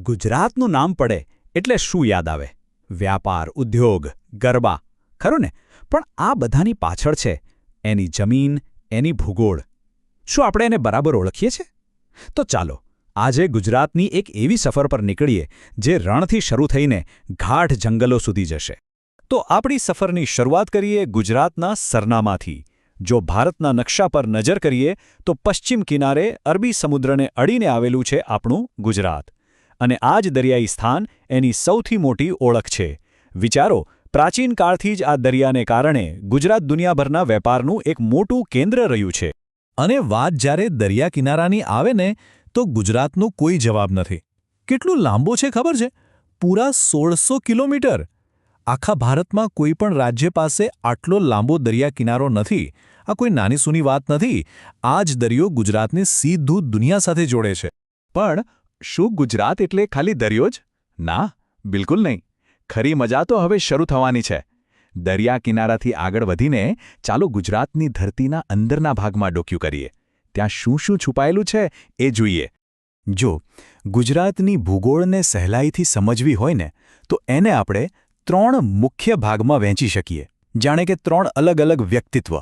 ગુજરાતનું નામ પડે એટલે શું યાદ આવે? વ્યાપાર, ઉદ્યોગ, ગરબા, ખરું ને? પણ આ બધાની પાછળ છે એની જમીન, એની ભૂગોળ. શું આપણે એને બરાબર ઓળખીએ છીએ? તો ચાલો આજે ગુજરાતની એક એવી સફર પર નીકળીએ જે રણથી શરૂ થઈને ગાઢ જંગલો સુધી જશે. તો આપણી સફરની શરૂઆત કરીએ ગુજરાતના સરનામાંથી. જો ભારતના નકશા પર નજર કરીએ તો પશ્ચિમ કિનારે અરબી સમુદ્રને અડીને આવેલું છે આપણું ગુજરાત. અને આ જ દરિયાઈ સ્થાન એની સૌથી મોટી ઓળખ છે. વિચારો, પ્રાચીન કાળથી જ આ દરિયાને કારણે ગુજરાત દુનિયાભરના વેપારનું એક મોટું કેન્દ્ર રહ્યું છે. અને વાત જ્યારે દરિયા કિનારાની આવે ને તો ગુજરાતનો કોઈ જવાબ નથી. કેટલું લાંબો છે ખબર છે? પૂરા 1600 કિલોમીટર. આખા ભારતમાં કોઈ પણ રાજ્ય પાસે આટલો લાંબો દરિયા કિનારો નથી. આ કોઈ નાની સૂની વાત નથી. આ જ દરિયો ગુજરાતને સીધું દુનિયા સાથે જોડે છે. પણ શું ગુજરાત એટલે ખાલી દરિયો જ? ના, બિલકુલ નહીં. ખરી મજા તો હવે શરૂ થવાની છે. દરિયા કિનારાથી આગળ વધીને ચાલો ગુજરાતની ધરતીના અંદરના ભાગમાં ડોક્યું કરીએ. ત્યાં શું શું છુપાયેલું છે એ જોઈએ. જો ગુજરાતની ભૂગોળને સહેલાઈથી સમજવી હોય ને તો એને આપણે 3 મુખ્ય ભાગમાં વહેંચી શકીએ. જાણે કે 3 અલગ અલગ વ્યક્તિત્વ.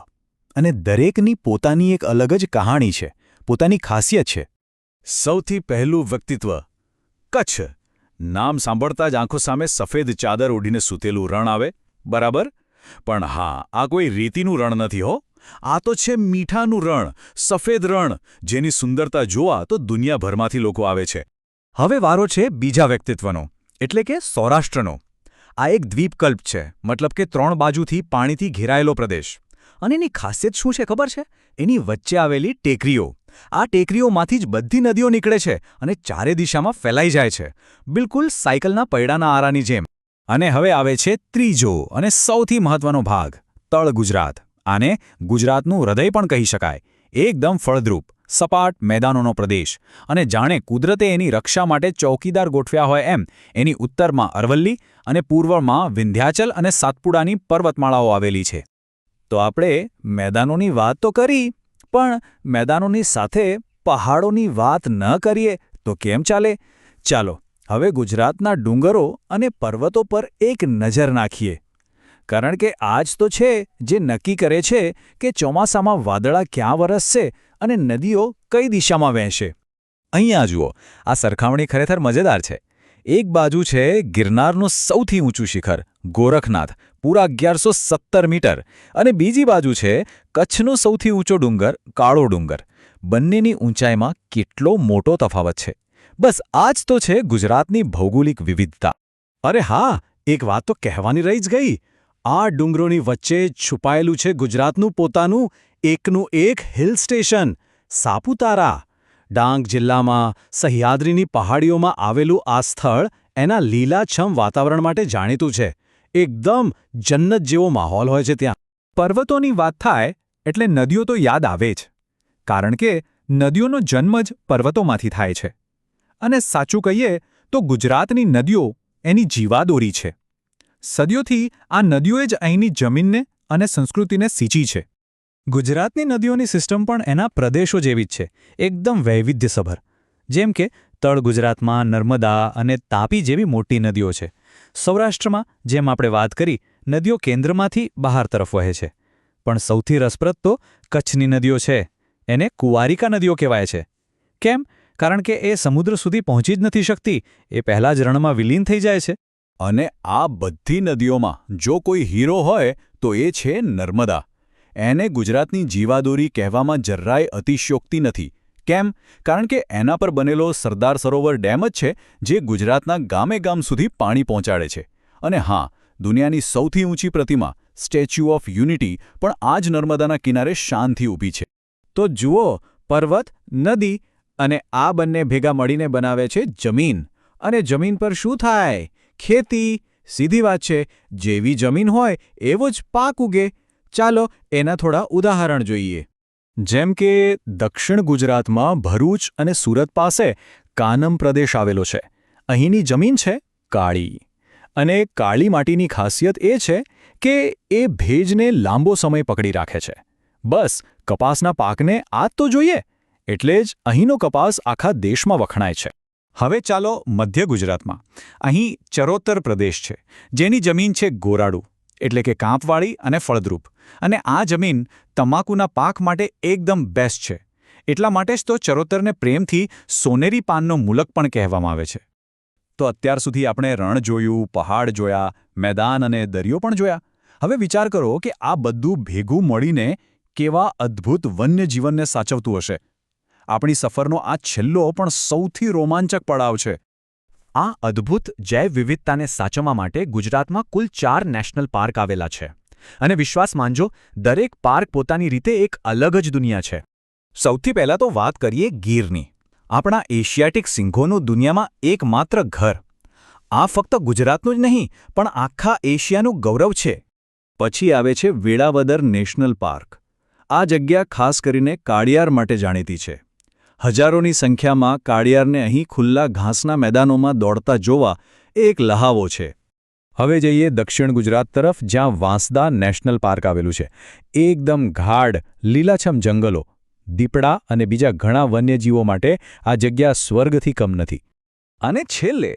અને દરેકની પોતાની એક અલગ જ કહાણી છે, પોતાની ખાસિયત છે. સૌથી પહેલું વ્યક્તિત્વ કચ્છ. નામ સાંભળતા જ આંખો સામે સફેદ ચાદર ઓઢીને સૂતેલું રણ આવે, બરાબર? પણ હા, આ કોઈ રીતિનું રણ નથી હો. આ તો છે મીઠાનું રણ, સફેદ રણ, જેની સુંદરતા જોવા તો દુનિયાભરમાંથી લોકો આવે છે. હવે વારો છે બીજા વ્યક્તિત્વનો, એટલે કે સૌરાષ્ટ્રનો. આ એક દ્વીપકલ્પ છે, મતલબ કે 3 બાજુથી પાણીથી ઘેરાયેલો પ્રદેશ. અને એની ખાસિયત શું છે ખબર છે? એની વચ્ચે આવેલી ટેકરીઓ. આ ટેકરીઓમાંથી જ બધી નદીઓ નીકળે છે અને ચારે દિશામાં ફેલાઈ જાય છે, બિલકુલ સાયકલના પૈડાના આરાની જેમ. અને હવે આવે છે ત્રીજો અને સૌથી મહત્વનો ભાગ, તળ ગુજરાત. આને ગુજરાતનું હૃદય પણ કહી શકાય. એકદમ ફળદ્રુપ, સપાટ મેદાનોનો પ્રદેશ. અને જાણે કુદરતે એની રક્ષા માટે ચોકીદાર ગોઠવ્યા હોય એમ એની ઉત્તરમાં અરવલ્લી અને પૂર્વમાં વિંધ્યાચલ અને સાતપુડાની પર્વતમાળાઓ આવેલી છે. તો આપણે મેદાનોની વાત તો કરી, પણ મેદાનોની સાથે પહાડોની વાત ન કરીએ તો કેમ ચાલે? ચાલો હવે ગુજરાતના ડુંગરો અને પર્વતો પર એક નજર નાખીએ. કારણ કે આ જ તો છે જે નક્કી કરે છે કે ચોમાસામાં વાદળા ક્યાં વરસશે અને નદીઓ કઈ દિશામાં વહેશે. અહીંયા જુઓ, આ સરખામણી ખરેખર મજેદાર છે. એક બાજુ છે ગિરનારનું સૌથી ઊંચું શિખર ગોરખનાથ, પૂરા 1117 મીટર, અને બીજી બાજુ છે કચ્છનો સૌથી ઊંચો ડુંગર કાળો ડુંગર. બંનેની ઊંચાઈમાં કેટલો મોટો તફાવત છે. બસ આ જ તો છે ગુજરાતની ભૌગોલિક વિવિધતા. અરે હા, એક વાત તો કહેવાની રહી જ ગઈ. આ ડુંગરોની વચ્ચે છુપાયેલું છે ગુજરાતનું પોતાનું એકનું એક હિલ સ્ટેશન, સાપુતારા. ડાંગ જિલ્લામાં સહ્યાદ્રીની પહાડીઓમાં આવેલું આ સ્થળ એના લીલાછમ વાતાવરણ માટે જાણીતું છે. એકદમ જન્નત જેવો માહોલ હોય છે ત્યાં. પર્વતોની વાત થાય એટલે નદીઓ તો યાદ આવે જ, કારણ કે નદીઓનો જન્મ જ પર્વતોમાંથી થાય છે. અને સાચું કહીએ તો ગુજરાતની નદીઓ એની જીવાદોરી છે. સદીઓથી આ નદીઓએ જ અહીંની જમીનને અને સંસ્કૃતિને સિંચી છે. ગુજરાતની નદીઓની સિસ્ટમ પણ એના પ્રદેશો જેવી જ છે, એકદમ વૈવિધ્યસભર. જેમ કે તળ ગુજરાતમાં નર્મદા અને તાપી જેવી મોટી નદીઓ છે. સૌરાષ્ટ્રમાં જેમ આપણે વાત કરી, નદીઓ કેન્દ્રમાંથી બહાર તરફ વહે છે. પણ સૌથી રસપ્રદ તો કચ્છની નદીઓ છે. એને કુંવારિકા નદીઓ કહેવાય છે. કેમ? કારણ કે એ સમુદ્ર સુધી પહોંચી જ નથી શકતી, એ પહેલાં જ રણમાં વિલીન થઈ જાય છે. અને આ બધી નદીઓમાં જો કોઈ હીરો હોય તો એ છે નર્મદા. એને ગુજરાતની જીવાદોરી કહેવામાં જરાય અતિશયોક્તિ નથી. કેમ? કારણ કે એના પર બનેલો સરદાર સરોવર ડેમ જ છે જે ગુજરાતના ગામે ગામ સુધી પાણી પહોંચાડે છે. અને હા, દુનિયાની સૌથી ઊંચી પ્રતિમા સ્ટેચ્યુ ઓફ યુનિટી પણ આ જ નર્મદાના કિનારે શાનથી ઊભી છે. તો જુઓ, પર્વત, નદી અને આ બંને ભેગા મળીને બનાવે છે જમીન. અને જમીન પર શું થાય? ખેતી. સીધી વાત છે, જેવી જમીન હોય એવો જ પાક ઉગે. ચાલો એના થોડા ઉદાહરણ જોઈએ. જેમ કે દક્ષિણ ગુજરાતમાં ભરૂચ અને સુરત પાસે કાનમ પ્રદેશ આવેલો છે. અહીંની જમીન છે કાળી. અને કાળી માટીની ખાસિયત એ છે કે એ ભેજને લાંબો સમય પકડી રાખે છે. બસ કપાસના પાકને આ તો જોઈએ. એટલે જ અહીંનો કપાસ આખા દેશમાં વખણાય છે. હવે ચાલો મધ્ય ગુજરાતમાં. અહીં ચરોતર પ્રદેશ છે, જેની જમીન છે ગોરાડુ, એટલે કે કાંપવાળી અને ફળદ્રુપ. અને આ જમીન તમાકુના પાક માટે એકદમ બેસ્ટ છે. એટલા માટે જ તો ચરોતરને પ્રેમથી સોનેરી પાનનો મુલક પણ કહેવામાં આવે છે. તો અત્યાર સુધી આપણે રણ જોયું, પહાડ જોયા, મેદાન અને દરિયો પણ જોયા. હવે વિચાર કરો કે આ બધું ભેગું મળીને કેવા અદ્ભુત વન્યજીવનને સાચવતું હશે. આપણી સફરનો આ છેલ્લો પણ સૌથી રોમાંચક પડાવ છે. આ અદ્ભુત જૈવ વિવિધતાને સાચવવા માટે ગુજરાતમાં કુલ 4 નેશનલ પાર્ક આવેલા છે. અને વિશ્વાસ માનજો, દરેક પાર્ક પોતાની રીતે એક અલગ જ દુનિયા છે. સૌથી પહેલાં તો વાત કરીએ ગીરની. આપણા એશિયાટિક સિંહોનું દુનિયામાં એકમાત્ર ઘર. આ ફક્ત ગુજરાતનું જ નહીં, પણ આખા એશિયાનું ગૌરવ છે. પછી આવે છે વેળાવદર નેશનલ પાર્ક. આ જગ્યા ખાસ કરીને કાળિયાર માટે જાણીતી છે. હજારોની સંખ્યામાં કાળિયારને અહીં ખુલ્લા ઘાસના મેદાનોમાં દોડતા જોવા એ એક લહાવો છે. હવે જઈએ દક્ષિણ ગુજરાત તરફ, જ્યાં વાંસદા નેશનલ પાર્ક આવેલું છે. એકદમ ગાઢ લીલાછમ જંગલો, દીપડા અને બીજા ઘણા વન્યજીવો માટે આ જગ્યા સ્વર્ગથી કમ નથી. અને છેલ્લે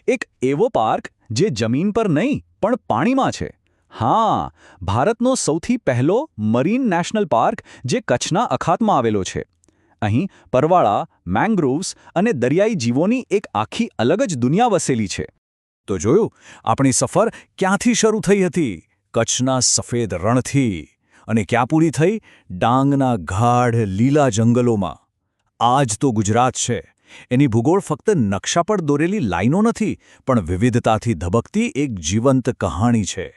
એક એવો પાર્ક જે જમીન પર નહીં પણ પાણીમાં છે. હા, ભારતનો સૌથી પહેલો મરીન નેશનલ પાર્ક જે કચ્છના અખાતમાં આવેલો છે. અહીં પરવાળા, મેંગ્રોવ્સ અને દરિયાઈ જીવોની એક આખી અલગ જ દુનિયા વસેલી છે. તો જોયું, આપણી સફર ક્યાંથી શરૂ થઈ હતી? કચ્છના સફેદ રણથી. અને ક્યાં પૂરી થઈ? ડાંગના ગાઢ લીલા જંગલોમાં. આ જ તો ગુજરાત છે. એની ભૂગોળ ફક્ત નકશા પર દોરેલી લાઈનો નથી, પણ વિવિધતાથી ધબકતી એક જીવંત કહાણી છે.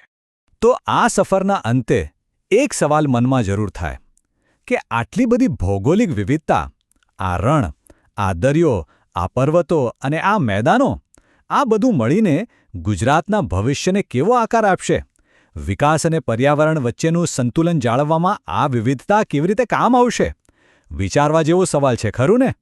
તો આ સફરના અંતે એક સવાલ મનમાં જરૂર થાય કે આટલી બધી ભૌગોલિક વિવિધતા, આ રણ, આ દરિયો, આ પર્વતો અને આ મેદાનો, આ બધું મળીને ગુજરાતના ભવિષ્યને કેવો આકાર આપશે? વિકાસ અને પર્યાવરણ વચ્ચેનું સંતુલન જાળવવામાં આ વિવિધતા કેવી રીતે કામ આવશે? વિચારવા જેવો સવાલ છે, ખરું ને?